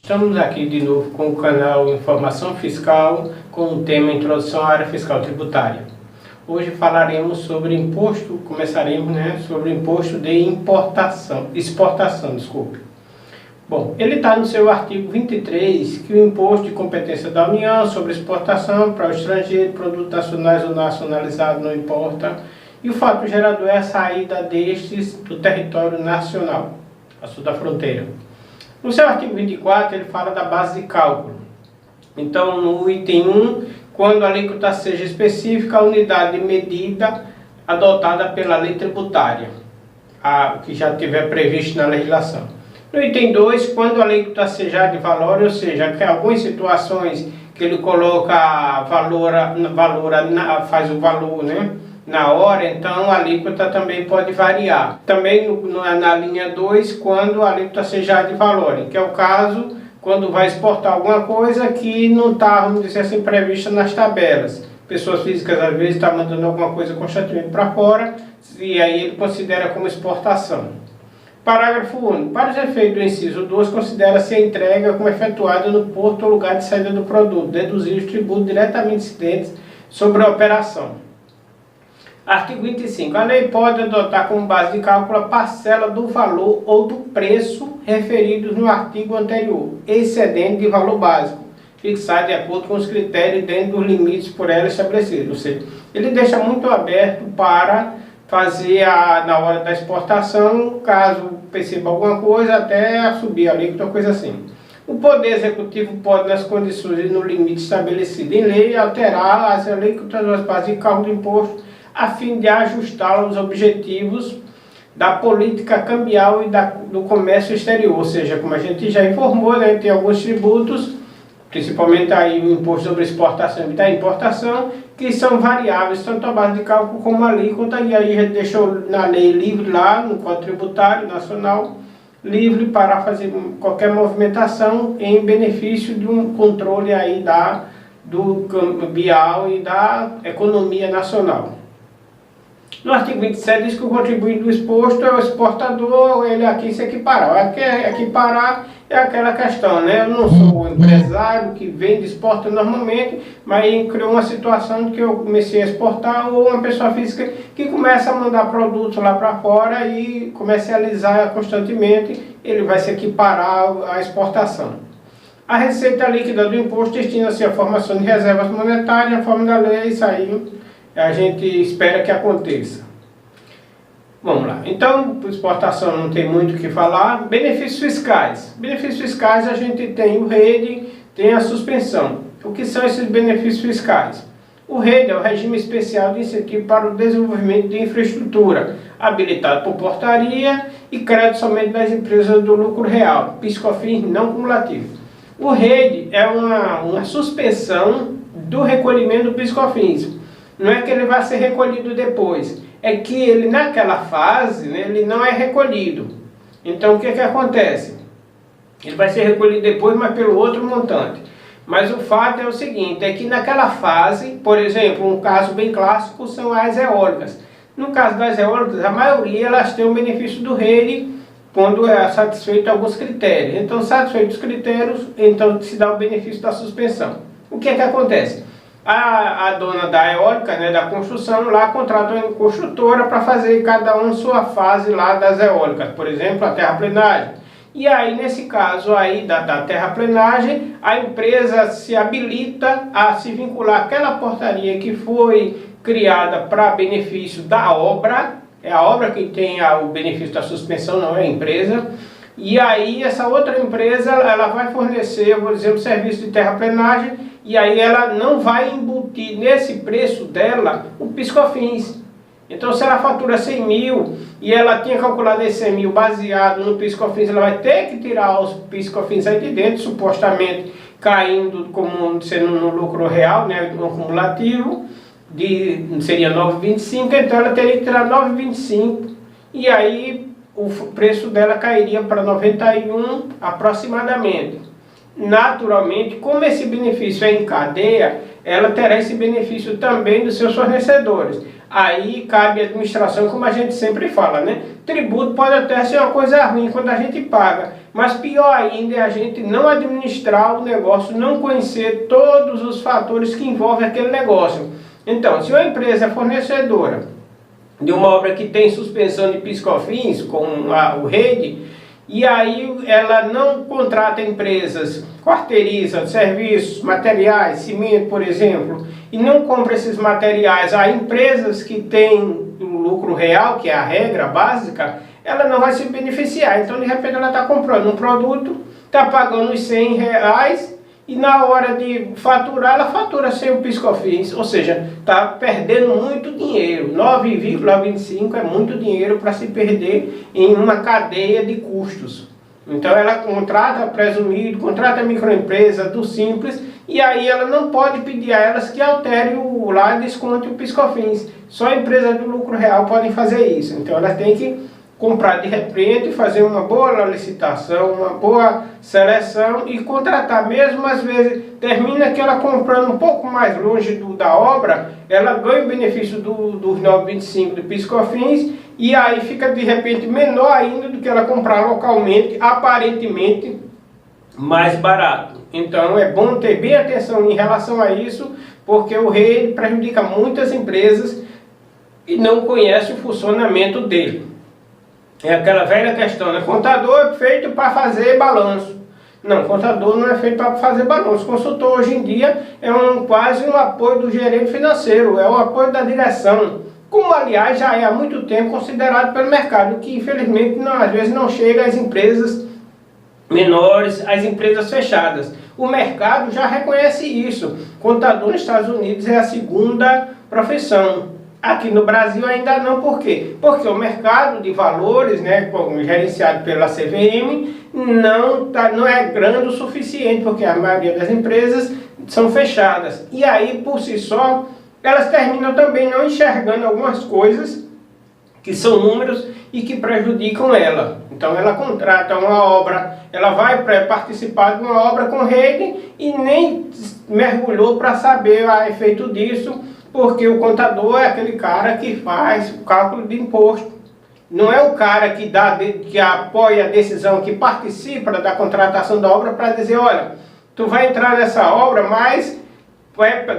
Estamos aqui de novo com o canal Informação Fiscal, com o tema Introdução à Área Fiscal Tributária. Hoje falaremos sobre imposto, sobre imposto de exportação. Bom, ele está no seu artigo 23, que o imposto de competência da União sobre exportação para o estrangeiro, produtos nacionais ou nacionalizados não importa, e o fato gerador é a saída destes do território nacional, a sul da fronteira. No seu artigo 24, ele fala da base de cálculo. Então, no item 1, quando a alíquota seja específica, a unidade de medida adotada pela lei tributária, que já tiver previsto na legislação. No item 2, quando a alíquota seja de valor, ou seja, que algumas situações que ele coloca faz o valor, na hora, então a alíquota também pode variar. Também na linha 2, quando a alíquota seja de valor, que é o caso quando vai exportar alguma coisa que não está, vamos dizer assim, prevista nas tabelas. Pessoas físicas às vezes estão mandando alguma coisa constantemente para fora, e aí ele considera como exportação. Parágrafo único. Para os efeitos do inciso 2, considera-se a entrega como efetuada no porto ou lugar de saída do produto, deduzir os tributos diretamente incidentes sobre a operação. Artigo 25. A lei pode adotar como base de cálculo a parcela do valor ou do preço referidos no artigo anterior, excedente de valor básico, fixado de acordo com os critérios dentro dos limites por ela estabelecidos. Ou seja, ele deixa muito aberto para fazer na hora da exportação, caso perceba alguma coisa, até subir a alíquota, coisa assim. O Poder Executivo pode, nas condições e no limite estabelecido em lei, alterar as alíquotas das bases de cálculo do imposto, a fim de ajustá-la aos objetivos da política cambial e do comércio exterior. Ou seja, como a gente já informou, tem alguns tributos, principalmente aí o imposto sobre exportação e da importação, que são variáveis, tanto a base de cálculo como a alíquota, e aí a gente deixou na lei livre lá, no Código Tributário Nacional, livre para fazer qualquer movimentação em benefício de um controle aí do cambial e da economia nacional. No artigo 27 diz que o contribuinte do exposto é o exportador, ele aqui se equiparar. Equiparar é aquela questão, Eu não sou um empresário que vende, exporta normalmente, mas criou uma situação de que eu comecei a exportar, ou uma pessoa física que começa a mandar produtos lá para fora e comercializar constantemente, ele vai se equiparar à exportação. A receita líquida do imposto destina-se à formação de reservas monetárias, na forma da lei, isso aí a gente espera que aconteça. Vamos lá. Então, exportação não tem muito o que falar. Benefícios fiscais. Benefícios fiscais a gente tem o REID, tem a suspensão. O que são esses benefícios fiscais? O REID é o regime especial de incentivo para o desenvolvimento de infraestrutura, habilitado por portaria e crédito somente das empresas do lucro real, PIS/COFINS não cumulativo. O REID é uma suspensão do recolhimento do PIS/COFINS. Não é que ele vai ser recolhido depois, é que ele naquela fase, ele não é recolhido. Então o que acontece? Ele vai ser recolhido depois, mas pelo outro montante. Mas o fato é o seguinte, é que naquela fase, por exemplo, um caso bem clássico são as eólicas. No caso das eólicas, a maioria elas têm o benefício do REID quando é satisfeito alguns critérios. Então, satisfeitos os critérios, então se dá o benefício da suspensão. O que acontece? A dona da eólica, da construção, lá contrata uma construtora para fazer cada um sua fase lá das eólicas, por exemplo, a terraplenagem. E aí, nesse caso aí da terraplenagem, a empresa se habilita a se vincular àquela portaria que foi criada para benefício da obra, é a obra que tem o benefício da suspensão, não é a empresa. E aí essa outra empresa, ela vai fornecer, por exemplo, serviço de terraplenagem, e aí ela não vai embutir nesse preço dela o PIS/COFINS. Então, se ela fatura 100 mil e ela tinha calculado esse 100 mil baseado no PIS/COFINS, ela vai ter que tirar os PIS/COFINS aí de dentro, supostamente caindo como sendo no lucro real, no acumulativo, seria 9,25, então ela teria que tirar 9,25, e aí o preço dela cairia para 91 aproximadamente. Naturalmente, como esse benefício é em cadeia, ela terá esse benefício também dos seus fornecedores. Aí cabe à administração, como a gente sempre fala, Tributo pode até ser uma coisa ruim quando a gente paga, Mas pior ainda é a gente não administrar o negócio, não conhecer todos os fatores que envolvem aquele negócio. Então, se uma empresa é fornecedora de uma obra que tem suspensão de PIS/COFINS, como o REIDE, e aí ela não contrata empresas, quarteiriza serviços, materiais, cimento, por exemplo, e não compra esses materiais a empresas que têm o lucro real, que é a regra básica, ela não vai se beneficiar. Então, de repente, ela está comprando um produto, está pagando os R$100, e na hora de faturar, ela fatura sem o PIS/COFINS, ou seja, está perdendo muito dinheiro. 9,25 é muito dinheiro para se perder em uma cadeia de custos. Então ela contrata presumido, contrata microempresa do Simples, e aí ela não pode pedir a elas que alterem o lá desconto o PIS/COFINS. Só a empresa do lucro real podem fazer isso. Então ela tem que comprar de repente, fazer uma boa licitação, uma boa seleção e contratar. Mesmo às vezes termina que ela comprando um pouco mais longe da obra, ela ganha o benefício dos 9,25 do PIS/COFINS, e aí fica de repente menor ainda do que ela comprar localmente, aparentemente mais barato. Então é bom ter bem atenção em relação a isso, porque o REIDE prejudica muitas empresas e não conhece o funcionamento dele. É aquela velha questão, né? Contador é feito para fazer balanço. Não, contador não é feito para fazer balanço. Consultor hoje em dia é quase um apoio do gerente financeiro, é o apoio da direção. Como, aliás, já é há muito tempo considerado pelo mercado, que infelizmente às vezes não chega às empresas menores, às empresas fechadas. O mercado já reconhece isso. Contador nos Estados Unidos é a segunda profissão. Aqui no Brasil ainda não, por quê? Porque o mercado de valores, né, gerenciado pela CVM, não é grande o suficiente, porque a maioria das empresas são fechadas. E aí, por si só, elas terminam também não enxergando algumas coisas que são números e que prejudicam ela. Então ela contrata uma obra, ela vai participar de uma obra com REIDE e nem mergulhou para saber a efeito disso, porque o contador é aquele cara que faz o cálculo de imposto. Não é o cara que apoia a decisão, que participa da contratação da obra para dizer, olha, tu vai entrar nessa obra, mas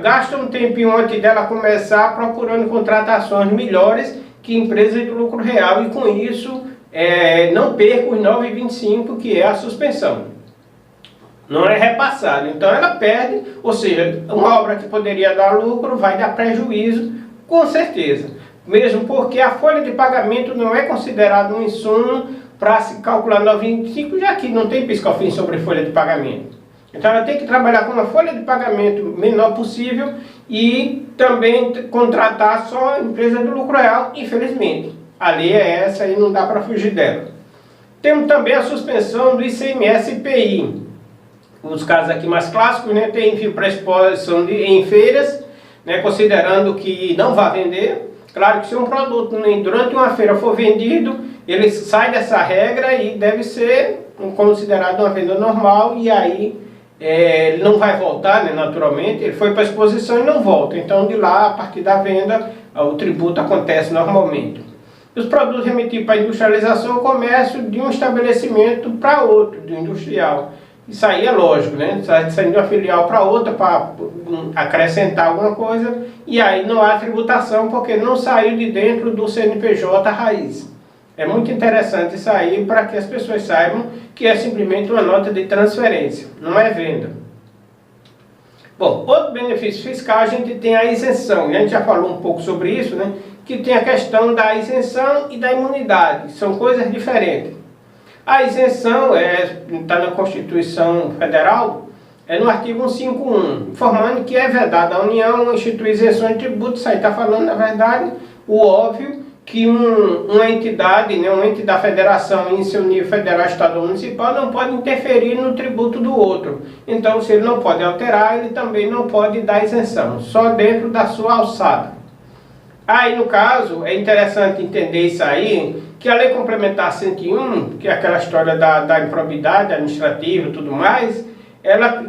gasta um tempinho antes dela começar procurando contratações melhores que empresas de lucro real, e com isso não perca os 9,25, que é a suspensão. Não é repassado, então ela perde, ou seja, uma obra que poderia dar lucro vai dar prejuízo, com certeza. Mesmo porque a folha de pagamento não é considerado um insumo para se calcular 9,25, já que não tem PIS/COFINS sobre folha de pagamento. Então ela tem que trabalhar com uma folha de pagamento menor possível e também contratar só a empresa do lucro real, infelizmente. A lei é essa e não dá para fugir dela. Temos também a suspensão do ICMS e IPI. Os casos aqui mais clássicos, né, tem envio para exposição em feiras, né, considerando que não vai vender. Claro que se um produto durante uma feira for vendido, ele sai dessa regra e deve ser considerado uma venda normal, e aí ele não vai voltar, né, naturalmente. Ele foi para a exposição e não volta, então de lá, a partir da venda, o tributo acontece normalmente. Os produtos remetidos para industrialização, o comércio de um estabelecimento para outro, do industrial. Isso aí é lógico, né? Saindo de uma filial para outra para acrescentar alguma coisa, e aí não há tributação porque não saiu de dentro do CNPJ raiz. É muito interessante isso aí para que as pessoas saibam que é simplesmente uma nota de transferência, não é venda. Bom, outro benefício fiscal, a gente tem a isenção, a gente já falou um pouco sobre isso, né? Que tem a questão da isenção e da imunidade, são coisas diferentes. A isenção está na Constituição Federal, é no artigo 151, informando que é vedado à União instituir isenções de tributos. Isso aí está falando, na verdade, o óbvio, que uma entidade, né, um ente da federação em seu nível federal, estadual ou municipal não pode interferir no tributo do outro. Então, se ele não pode alterar, ele também não pode dar isenção, só dentro da sua alçada. Aí, no caso, é interessante entender isso aí, que a Lei Complementar 101, que é aquela história da improbidade administrativa e tudo mais, ela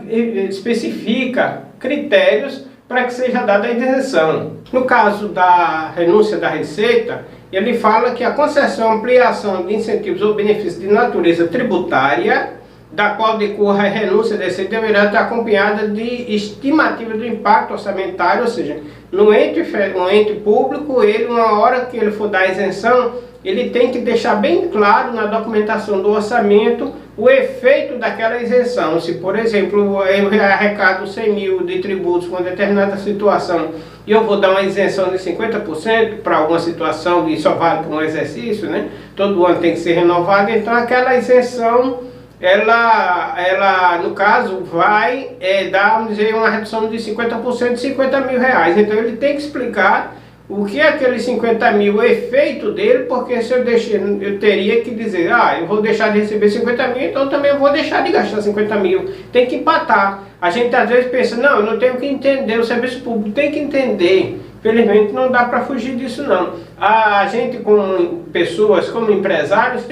especifica critérios para que seja dada a isenção. No caso da renúncia da receita, ele fala que a concessão, ampliação de incentivos ou benefícios de natureza tributária, da qual decorra a renúncia desse deverá estar acompanhada de estimativa do impacto orçamentário, ou seja, no ente público, ele, uma hora que ele for dar isenção, ele tem que deixar bem claro na documentação do orçamento o efeito daquela isenção. Se, por exemplo, eu arrecado 100 mil de tributos com determinada situação e eu vou dar uma isenção de 50% para alguma situação e só vale para um exercício, né? Todo ano tem que ser renovado, então aquela isenção, ela no caso, vai dar, vamos dizer, uma redução de 50% de 50 mil reais. Então ele tem que explicar o que é aquele 50 mil, o efeito dele, porque se eu teria que dizer, eu vou deixar de receber 50 mil, então também eu vou deixar de gastar 50 mil. Tem que empatar. A gente às vezes pensa, não, eu não tenho que entender, o serviço público tem que entender. Felizmente não dá para fugir disso não. A gente como pessoas, como empresários,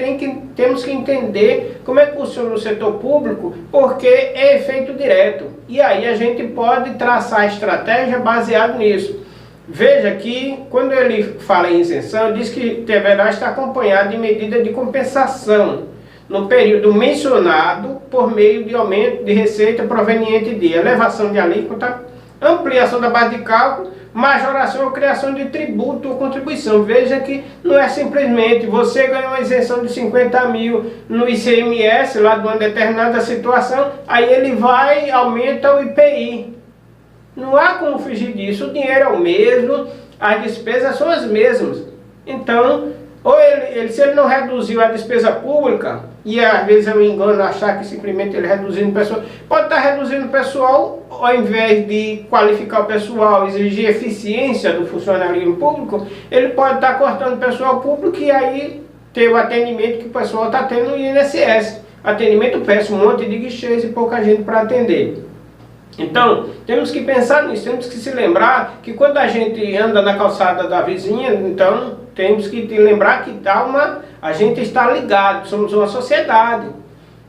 temos que entender como é que funciona o setor público, porque é efeito direto. E aí a gente pode traçar a estratégia baseado nisso. Veja que, quando ele fala em isenção, diz que deverá estar acompanhado de medida de compensação no período mencionado por meio de aumento de receita proveniente de elevação de alíquota, ampliação da base de cálculo, majoração ou criação de tributo ou contribuição. Veja que não é simplesmente você ganhou uma isenção de 50 mil no ICMS, lá de uma determinada situação, aí ele vai e aumenta o IPI. Não há como fugir disso, o dinheiro é o mesmo, as despesas são as mesmas. Então, ou se ele não reduziu a despesa pública, e às vezes eu me engano achar que simplesmente ele reduzindo o pessoal, pode estar reduzindo o pessoal, ao invés de qualificar o pessoal, exigir eficiência do funcionalismo público, ele pode estar cortando o pessoal público e aí ter o atendimento que o pessoal está tendo no INSS. Atendimento péssimo, um monte de guichês e pouca gente para atender. Então, temos que pensar nisso, temos que se lembrar que quando a gente anda na calçada da vizinha, então temos que lembrar que a gente está ligado, somos uma sociedade.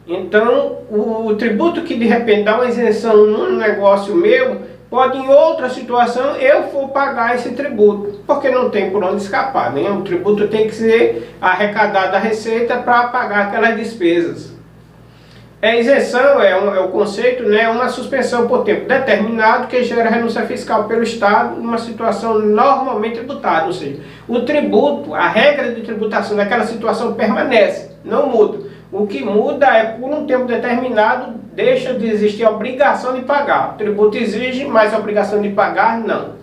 Então, o tributo que de repente dá uma isenção num negócio meu, pode em outra situação eu for pagar esse tributo, porque não tem por onde escapar, né? O tributo tem que ser arrecadado da receita para pagar aquelas despesas. A isenção é o conceito, né, uma suspensão por tempo determinado que gera renúncia fiscal pelo Estado numa situação normalmente tributária, ou seja, o tributo, a regra de tributação daquela situação permanece, não muda. O que muda é por um tempo determinado deixa de existir a obrigação de pagar. O tributo exige, mas a obrigação de pagar não.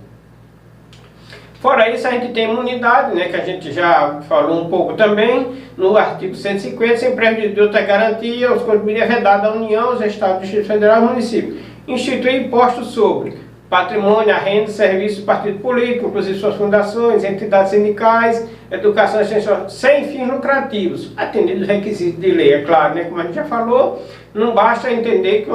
Fora isso, a gente tem imunidade, né, que a gente já falou um pouco também, no artigo 150, sem prejuízo de outra garantia, os contribuintes é vedado à União, os Estados, Distrito Federal e município. Instituir impostos sobre patrimônio, a renda, serviços, partido político, inclusive suas fundações, entidades sindicais, educação e extensão, sem fins lucrativos, atendidos os requisitos de lei, é claro, né, como a gente já falou. Não basta entender que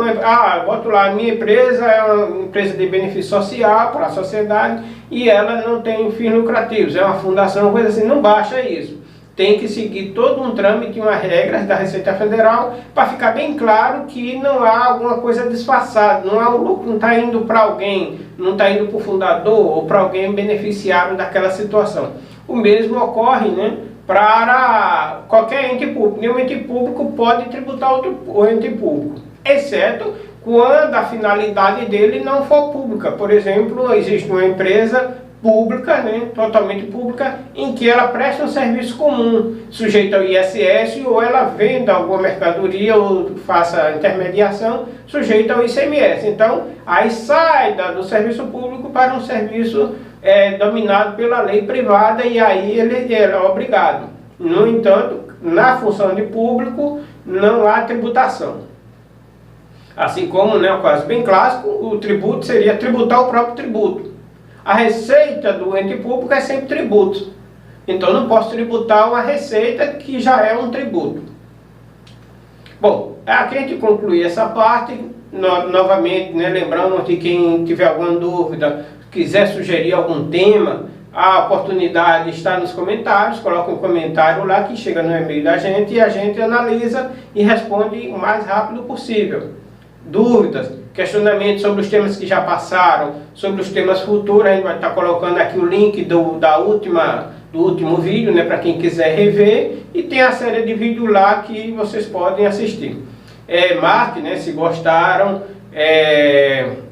boto lá, a minha empresa é uma empresa de benefício social para a sociedade e ela não tem fins lucrativos, é uma fundação, uma coisa assim, não basta isso. Tem que seguir todo um trâmite, umas regras da Receita Federal, para ficar bem claro que não há alguma coisa disfarçada, não há o lucro, não está indo para alguém, não está indo para o fundador ou para alguém beneficiário daquela situação. O mesmo ocorre, né, para qualquer ente público. Nenhum ente público pode tributar o ente público, exceto quando a finalidade dele não for pública. Por exemplo, existe uma empresa pública, né, totalmente pública, em que ela presta um serviço comum, sujeito ao ISS, ou ela venda alguma mercadoria ou faça intermediação, sujeito ao ICMS. Então, aí sai do serviço público para um serviço dominado pela lei privada e aí ele é obrigado. No entanto, na função de público não há tributação. Assim como, né, o caso bem clássico, o tributo seria tributar o próprio tributo. A receita do ente público é sempre tributo. Então não posso tributar uma receita que já é um tributo. Bom, aqui a gente conclui essa parte. Novamente, né, lembrando que quem tiver alguma dúvida, quiser sugerir algum tema, a oportunidade está nos comentários. Coloca um comentário lá que chega no e-mail da gente e a gente analisa e responde o mais rápido possível. Dúvidas, questionamentos sobre os temas que já passaram, sobre os temas futuros, a gente vai estar colocando aqui o link do do último vídeo, né, para quem quiser rever, e tem a série de vídeos lá que vocês podem assistir. Marque, né, se gostaram,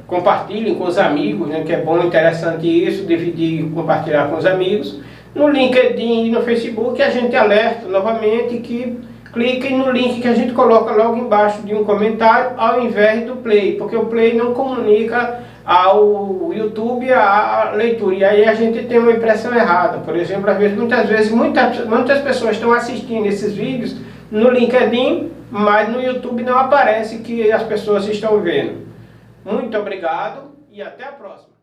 compartilhem com os amigos, né, que é bom, interessante isso, dividir e compartilhar com os amigos. No LinkedIn e no Facebook a gente alerta novamente que cliquem no link que a gente coloca logo embaixo de um comentário ao invés do Play, porque o Play não comunica ao YouTube a leitura, e aí a gente tem uma impressão errada. Por exemplo, muitas vezes muitas pessoas estão assistindo esses vídeos no LinkedIn, mas no YouTube não aparece que as pessoas estão vendo. Muito obrigado e até a próxima.